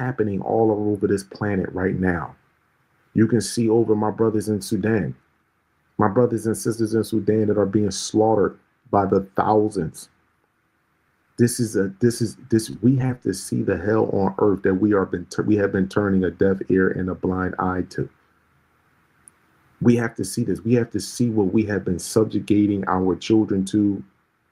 happening all over this planet right now. You can see over my brothers in Sudan, my brothers and sisters in Sudan that are being slaughtered by the thousands. This we have to see the hell on earth that we have been turning a deaf ear and a blind eye to. We have to see this. We have to see what we have been subjugating our children to,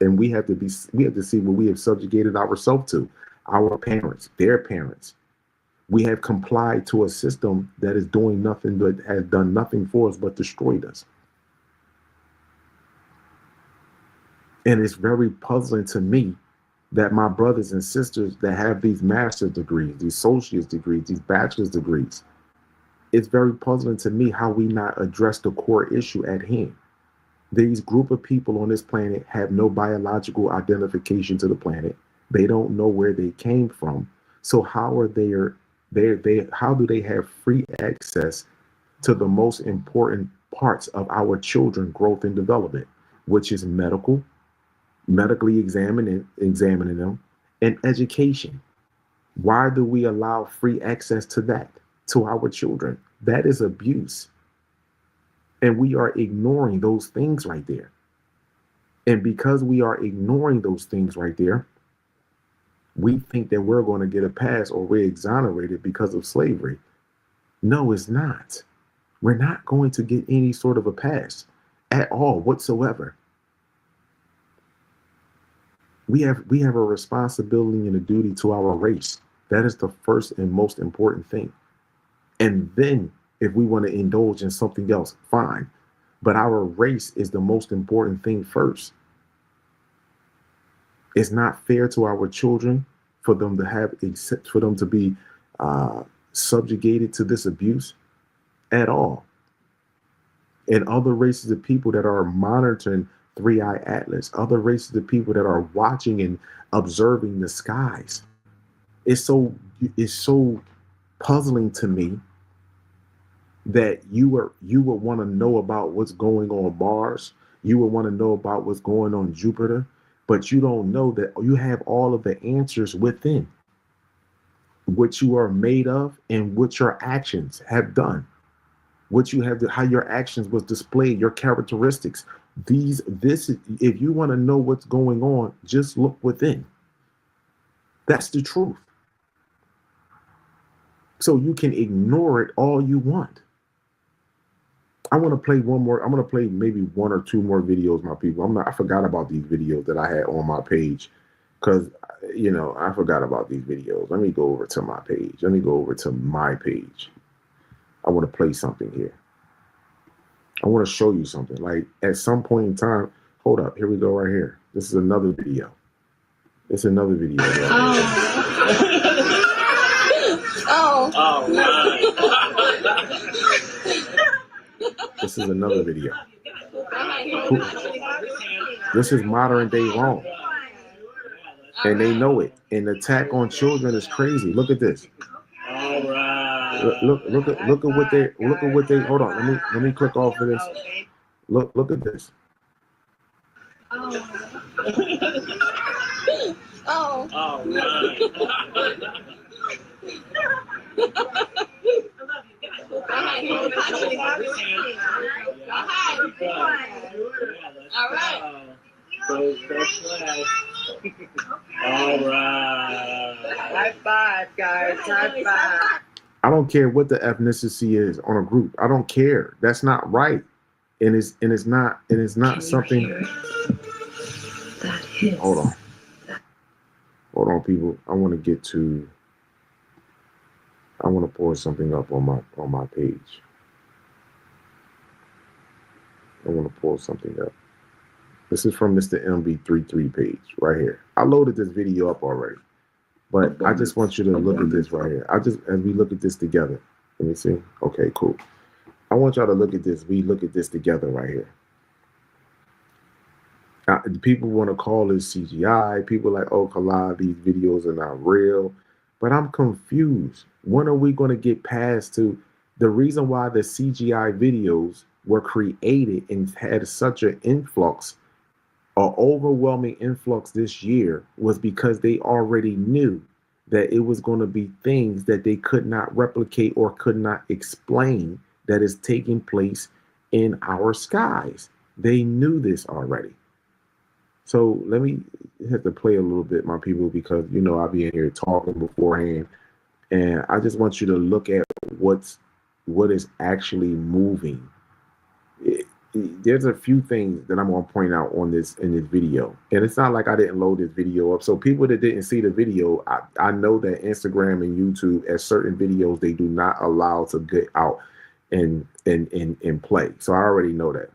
and we have to see what we have subjugated ourselves to, our parents, their parents. We have complied to a system that is doing nothing but has done nothing for us but destroyed us. And it's very puzzling to me that my brothers and sisters that have these master's degrees, these associate's degrees, these bachelor's degrees, it's very puzzling to me how we not address the core issue at hand. These group of people on this planet have no biological identification to the planet. They don't know where they came from. So how are how do they have free access to the most important parts of our children's growth and development, which is medically examining them, and education? Why do we allow free access to that, to our children? That is abuse. And we are ignoring those things right there. And because we are ignoring those things right there, we think that we're going to get a pass or we're exonerated because of slavery. No, it's not. We're not going to get any sort of a pass at all whatsoever. We have a responsibility and a duty to our race. That is the first and most important thing. And then if we want to indulge in something else, fine. But our race is the most important thing first. It's not fair to our children for them to be subjugated to this abuse at all. And other races of people that are monitoring Three-Eye Atlas, other races of people that are watching and observing the skies. It's so puzzling to me that you would want to know about what's going on Mars. You would want to know about what's going on Jupiter, but you don't know that you have all of the answers within what you are made of and what your actions have done, how your actions was displayed, your characteristics. If you want to know what's going on, just look within. That's the truth. So you can ignore it all you want. I want to play one more. I'm going to play maybe one or two more videos, my people. I forgot about these videos that I had on my page because, I forgot about these videos. Let me go over to my page. Let me go over to my page. I want to play something here. I want to show you something. Like at some point in time, hold up. Here we go right here. This is another video. It's another video. This is another video. This is modern day wrong. And they know it. And the attack on children is crazy. Look at this. Look at what they hold on. Let me click off of this. Look at this. All right. All right. High five, guys. High five. I don't care what the ethnicity is on a group. I don't care. That's not right. And it's not something. Hold on. Hold on, people. I want to pull something up on my page. I want to pull something up. This is from Mr. MB33 page right here. I loaded this video up already, but I just want you to look at this right here. As we look at this together. Let me see. Okay, cool. I want y'all to look at this. We look at this together right here. People want to call this CGI. People are like, oh, Kala, these videos are not real. But I'm confused. When are we going to get past to the reason why the CGI videos were created and had such an influx, an overwhelming influx this year, was because they already knew that it was going to be things that they could not replicate or could not explain that is taking place in our skies. They knew this already. So let me have to play a little bit, my people, because I'll be in here talking beforehand, and I just want you to look at what is actually moving. There's a few things that I'm going to point out on this in this video, and it's not like I didn't load this video up. So people that didn't see the video, I know that Instagram and YouTube, at certain videos, they do not allow to get out and play. So I already know that.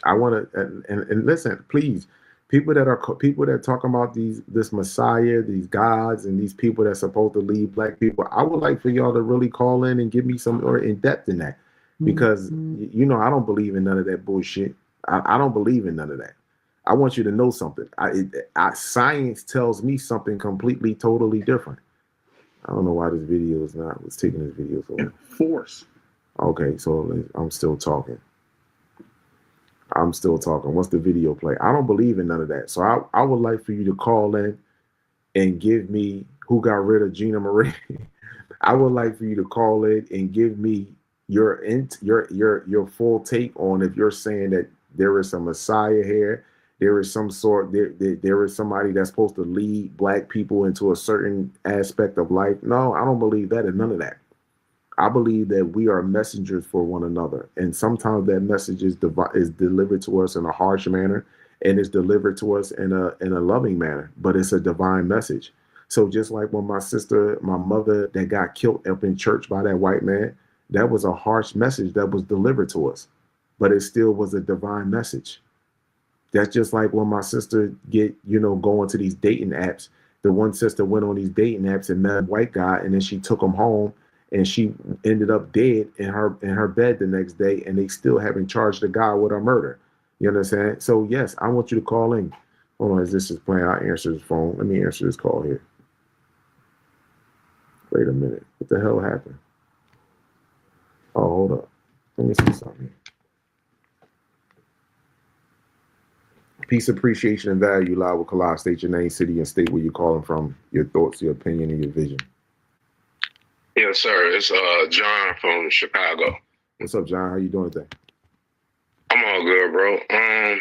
I want to and listen, please. People that talking about this Messiah, these gods, and these people that's supposed to lead black people. I would like for y'all to really call in and give me some more in depth in that, because I don't believe in none of that bullshit. I don't believe in none of that. I want you to know something. Science tells me something completely, totally different. I don't know why this video is not. What's taking this video so long? Force. Okay, so I'm still talking. Once the video play, I don't believe in none of that. So I would like for you to call in and give me who got rid of Gina Marie. I would like for you to call in and give me your full take on if you're saying that there is a Messiah here, there is some sort there is somebody that's supposed to lead black people into a certain aspect of life. No, I don't believe that and none of that. I believe that we are messengers for one another, and sometimes that message is delivered to us in a harsh manner, and it's delivered to us in a loving manner. But it's a divine message. So just like when my mother that got killed up in church by that white man, that was a harsh message that was delivered to us, but it still was a divine message. That's just like when my sister going to these dating apps. The one sister went on these dating apps and met a white guy, and then she took him home. And she ended up dead in her bed the next day, and they still haven't charged the guy with a murder. You understand? So yes, I want you to call in. Hold on, as this is playing, I'll answer this phone. Let me answer this call here. Wait a minute. What the hell happened? Oh, hold up. Let me see something. Peace, appreciation, and value. Live with Kala. State your name, city, and state where you're calling from. Your thoughts, your opinion, and your vision. Yes, sir. It's John from Chicago. What's up, John? How you doing today? I'm all good, bro. I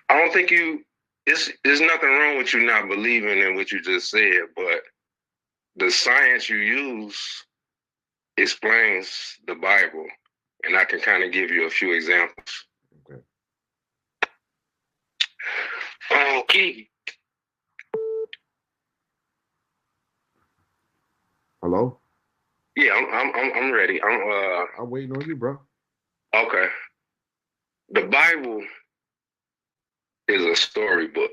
don't think there's nothing wrong with you not believing in what you just said, but the science you use explains the Bible, and I can kind of give you a few examples. Okay. Key. Hello? Yeah, I'm ready. I'm waiting on you, bro. Okay. The Bible is a storybook.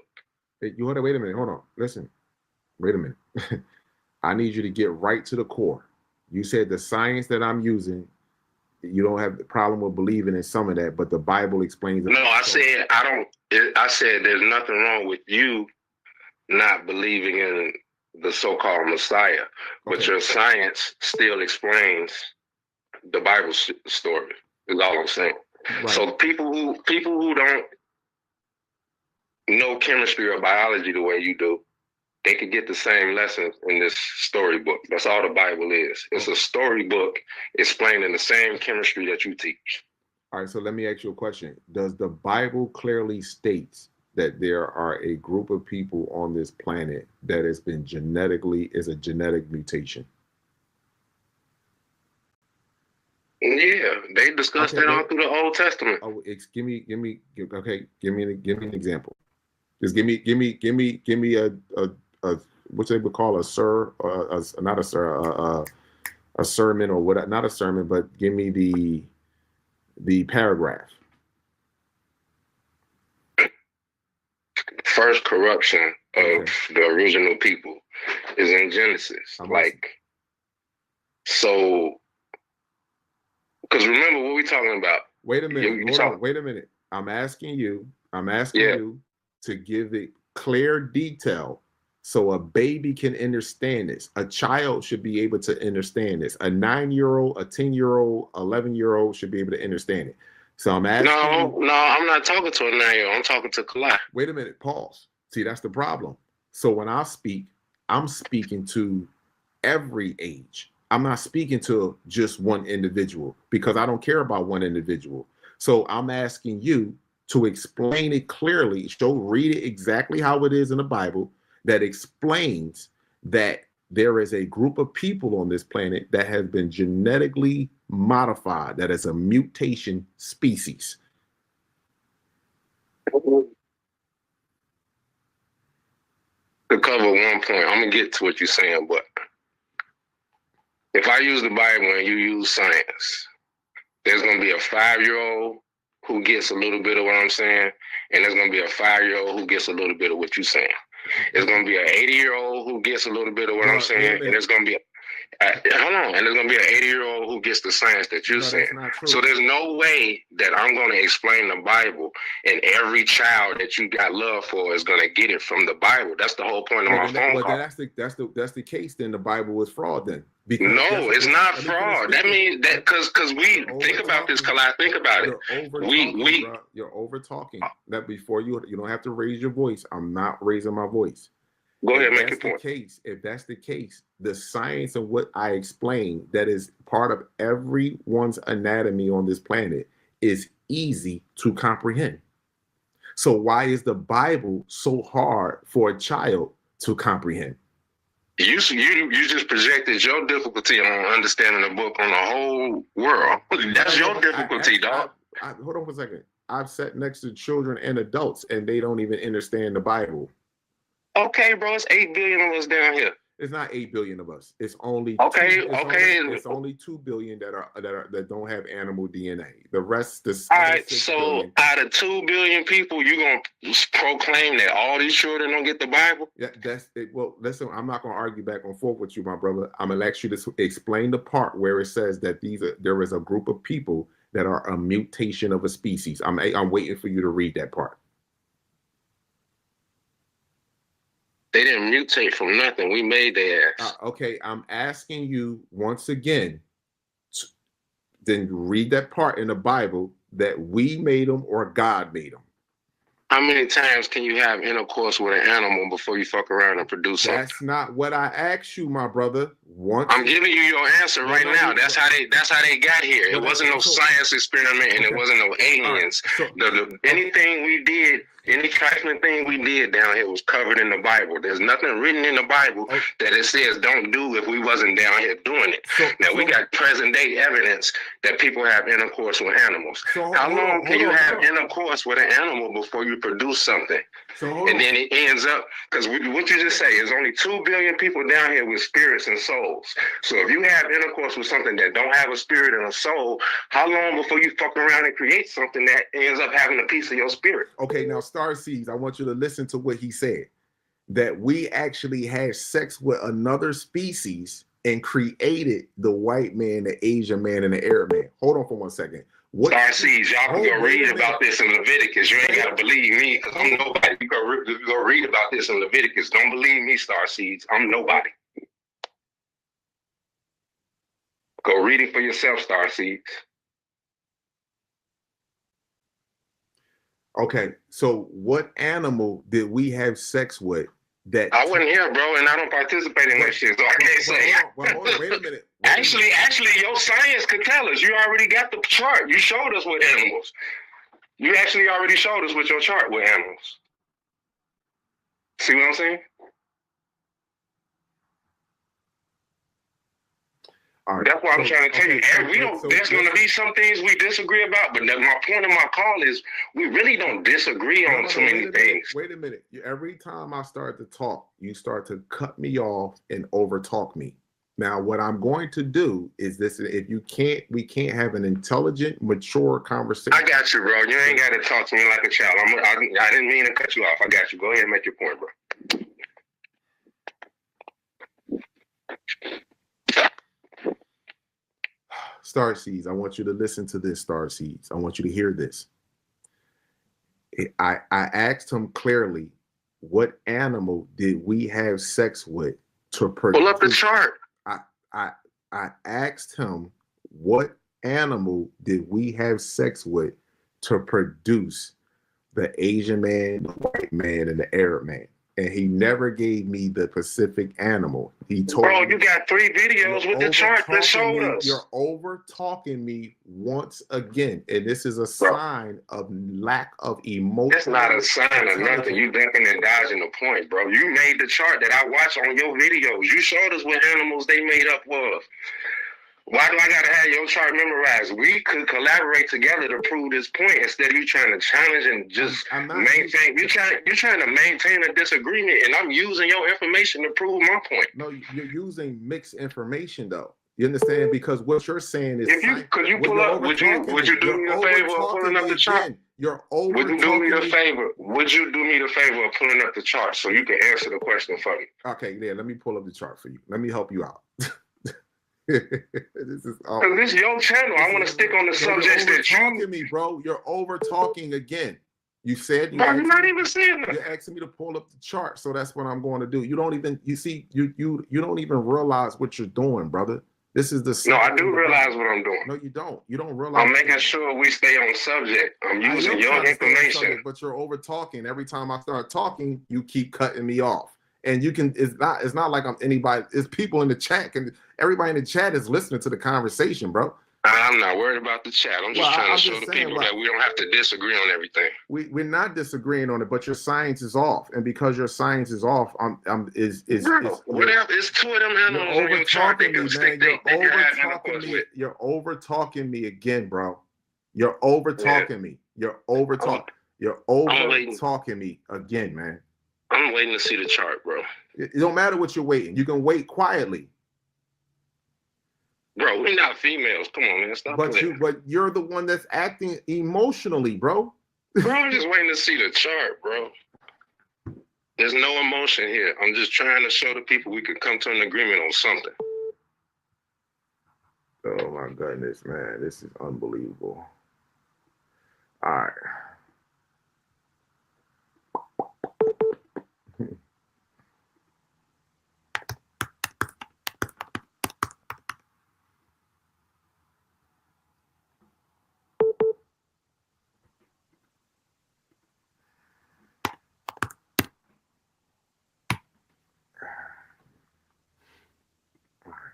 Hey, wait a minute. Hold on. Listen. Wait a minute. I need you to get right to the core. You said the science that I'm using, you don't have the problem with believing in some of that, but the Bible explains it. No, I said I don't. I said there's nothing wrong with you not believing in the so-called Messiah, but your science still explains the Bible story. Is all I'm saying. Right. So people who don't know chemistry or biology the way you do, they could get the same lessons in this storybook. That's all the Bible is. It's a storybook explaining the same chemistry that you teach. All right, so let me ask you a question. Does the Bible clearly states that there are a group of people on this planet that has been is a genetic mutation? Yeah, they discussed that all through the Old Testament. Oh, give me an example. Just give me a what they would call a sermon or what? Not a sermon, but give me the paragraph. First corruption of the original people is in Genesis. So, because remember what we're talking about. Wait a minute. Hold on. Wait a minute. I'm asking you I'm asking you to give it clear detail so a baby can understand this. A child should be able to understand this. A 9-year-old, a 10-year-old, 11-year-old should be able to understand it. So I'm asking No, I'm not talking to a 9-year-old. I'm talking to Kalai. Wait a minute, pause. See, that's the problem. So when I speak, I'm speaking to every age. I'm not speaking to just one individual because I don't care about one individual. So I'm asking you to explain it clearly. Read it exactly how it is in the Bible that explains that there is a group of people on this planet that has been genetically modified, that is a mutation species. To cover one point, I'm gonna get to what you're saying, but if I use the Bible and you use science, there's gonna be a 5-year-old who gets a little bit of what I'm saying, and there's gonna be a 5-year-old who gets a little bit of what you're saying. There's gonna be an 80-year-old who gets a little bit of what I'm saying, and there's gonna be hold on, and there's gonna be an 80-year-old who gets the science that you're saying. So there's no way that I'm gonna explain the Bible, and every child that you got love for is gonna get it from the Bible. That's the whole point of my phone call. That's the case. Then the Bible is fraud. Then no, it's not fraud. That means that because we think about this, Kalai. Think about it. You're over talking. That before you don't have to raise your voice. I'm not raising my voice. Go ahead, make your point. If that's the case, the science of what I explained that is part of everyone's anatomy on this planet is easy to comprehend. So why is the Bible so hard for a child to comprehend? You just projected your difficulty on understanding the book on the whole world. That's your difficulty, dog. Hold on for a second. I've sat next to children and adults, and they don't even understand the Bible. Okay, bro, it's 8 billion of us down here. It's not 8 billion of us. It's only It's only 2 billion that don't have animal DNA. The rest, all right. So out of 2 billion people, you gonna proclaim that all these children don't get the Bible? Yeah, that's it. Well, listen, I'm not gonna argue back and forth with you, my brother. I'm gonna ask you to explain the part where it says that there is a group of people that are a mutation of a species. I'm waiting for you to read that part. They didn't mutate from nothing. We made their ass. Okay, I'm asking you once again, then read that part in the Bible that we made them or God made them. How many times can you have intercourse with an animal before you fuck around and produce something? That's not what I asked you, my brother. I'm giving you your answer right now. That's how they got here. It wasn't no science experiment, and it wasn't no aliens. Anything we did, any trifling thing we did down here was covered in the Bible. There's nothing written in the Bible that it says don't do if we wasn't down here doing it. Now we got present day evidence that people have intercourse with animals. How long can you have intercourse with an animal before you produce something? And then it ends up, because what you just say is only 2 billion people down here with spirits and souls. So if you have intercourse with something that don't have a spirit and a soul, how long before you fuck around and create something that ends up having a piece of your spirit? Okay, now Star Seeds, I want you to listen to what he said. That we actually had sex with another species and created the white man, the Asian man, and the Arab man. Hold on for 1 second. Star Seeds, y'all can go read about this in Leviticus. You ain't got to believe me because I'm nobody. You go read about this in Leviticus. Don't believe me, Star Seeds. I'm nobody. Go read it for yourself, Star Seeds. Okay, so what animal did we have sex with? That I wasn't here, bro, and I don't participate in that shit, so I can't say. Hold on, wait a minute. Actually, your science could tell us. You already got the chart. You showed us with animals. You actually already showed us with your chart with animals. See what I'm saying? All right. That's what I'm trying to tell you. There's going to be some things we disagree about, but my point of my call is we really don't disagree on too many things. Wait a minute. Every time I start to talk, you start to cut me off and overtalk me. Now, what I'm going to do is this: if you can't, we can't have an intelligent, mature conversation. I got you, bro. You ain't got to talk to me like a child. I didn't mean to cut you off. I got you. Go ahead and make your point, bro. Star Seeds, I want you to listen to this, Star Seeds. I want you to hear this. I asked him clearly, what animal did we have sex with to produce? Pull up the chart. I I I asked him, what animal did we have sex with to produce the Asian man, the white man, and the Arab man? And he never gave me the specific animal. He told Bro, me, you got 3 videos with the chart that showed us. You're over talking me once again, and this is a sign of lack of emotion. That's not a sign of nothing. You ducking and dodging the point, bro. You made the chart that I watched on your videos. You showed us what animals they made up of. Why do I gotta have your chart memorized? We could collaborate together to prove this point instead of you trying to challenge and just maintain. You're trying to maintain a disagreement, and I'm using your information to prove my point. No, you're using mixed information though. You understand? Because what you're saying is, could you pull up? Would you do me the favor of pulling up the chart? You're over. Would you do me the favor? Would you do me the favor of pulling up the chart so you can answer the question for me? Okay, yeah. Let me pull up the chart for you. Let me help you out. This is this is your channel. I want to stick on the subjects that you talking me, bro. You're over talking again. You said you're not even saying that. You're asking me to pull up the chart, so that's what I'm going to do. You don't even you don't even realize what you're doing, brother. This is the no. I do realize what I'm doing. No, you don't. You don't realize. I'm making sure we stay on subject. I'm using your information, subject, but you're over talking. Every time I start talking, you keep cutting me off. And you can, it's not like I'm anybody, it's people in the chat, and everybody in the chat is listening to the conversation, bro. I'm not worried about the chat. I'm just trying to show the people that we don't have to disagree on everything. We're not disagreeing on it, but your science is off. And because your science is off, whatever. It's 2 of them animals on your chart. You're over talking me again, bro. You're over talking me. You're over talking. You're over talking me again, man. I'm waiting to see the chart, bro. It don't matter what you're waiting. You can wait quietly. Bro, we're not females. Come on, man. Stop playing. But you're the one that's acting emotionally, bro. Bro, I'm just waiting to see the chart, bro. There's no emotion here. I'm just trying to show the people we can come to an agreement on something. Oh my goodness, man. This is unbelievable. All right.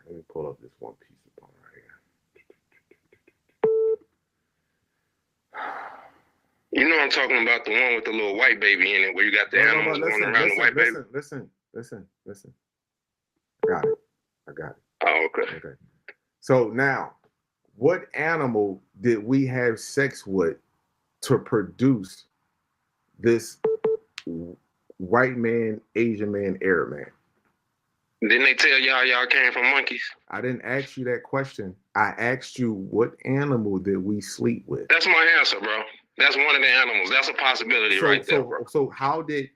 Let me pull up this one piece of bone right here. You know I'm talking about the one with the little white baby in it, where you got the animals going around the white baby. Listen. I got it. Oh, okay. So now, what animal did we have sex with to produce this white man, Asian man, Arab man? Didn't they tell y'all came from monkeys? I didn't ask you that question. I asked you, what animal did we sleep with? That's my answer, bro. That's one of the animals. That's a possibility right there, bro. So how did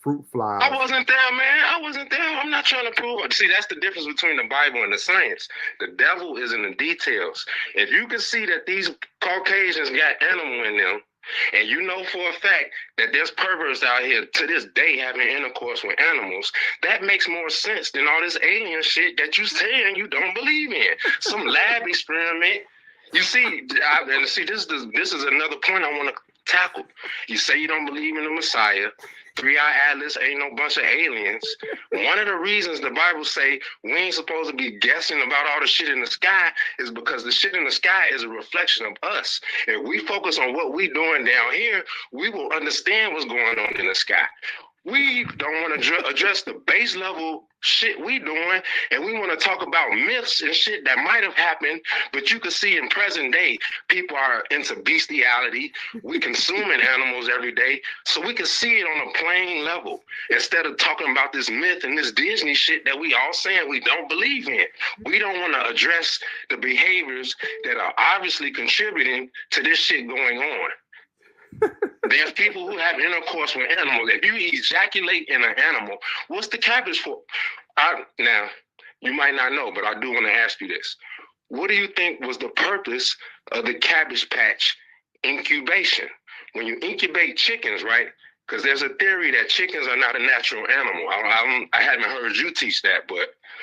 fruit flies? I wasn't there, man. I wasn't there. I'm not trying to prove it. See, that's the difference between the Bible and the science. The devil is in the details. If you can see that these Caucasians got animal in them, and you know for a fact that there's perverts out here to this day having intercourse with animals, that makes more sense than all this alien shit that you saying you don't believe in. Some lab experiment. You see, this is another point I want to tackle. You say you don't believe in the Messiah. 3-Eye Atlas ain't no bunch of aliens. One of the reasons the Bible say we ain't supposed to be guessing about all the shit in the sky is because the shit in the sky is a reflection of us. If we focus on what we doing down here, we will understand what's going on in the sky. We don't want to address the base level shit we doing, and we want to talk about myths and shit that might have happened, but you can see in present day, people are into bestiality. We consuming animals every day, so we can see it on a plain level instead of talking about this myth and this Disney shit that we all saying we don't believe in. We don't want to address the behaviors that are obviously contributing to this shit going on. There's people who have intercourse with animals. If you ejaculate in an animal, what's the cabbage for? Now, you might not know, but I do want to ask you this. What do you think was the purpose of the Cabbage Patch incubation? when you incubate chickens, right? Because there's a theory that chickens are not a natural animal. I haven't heard you teach that, but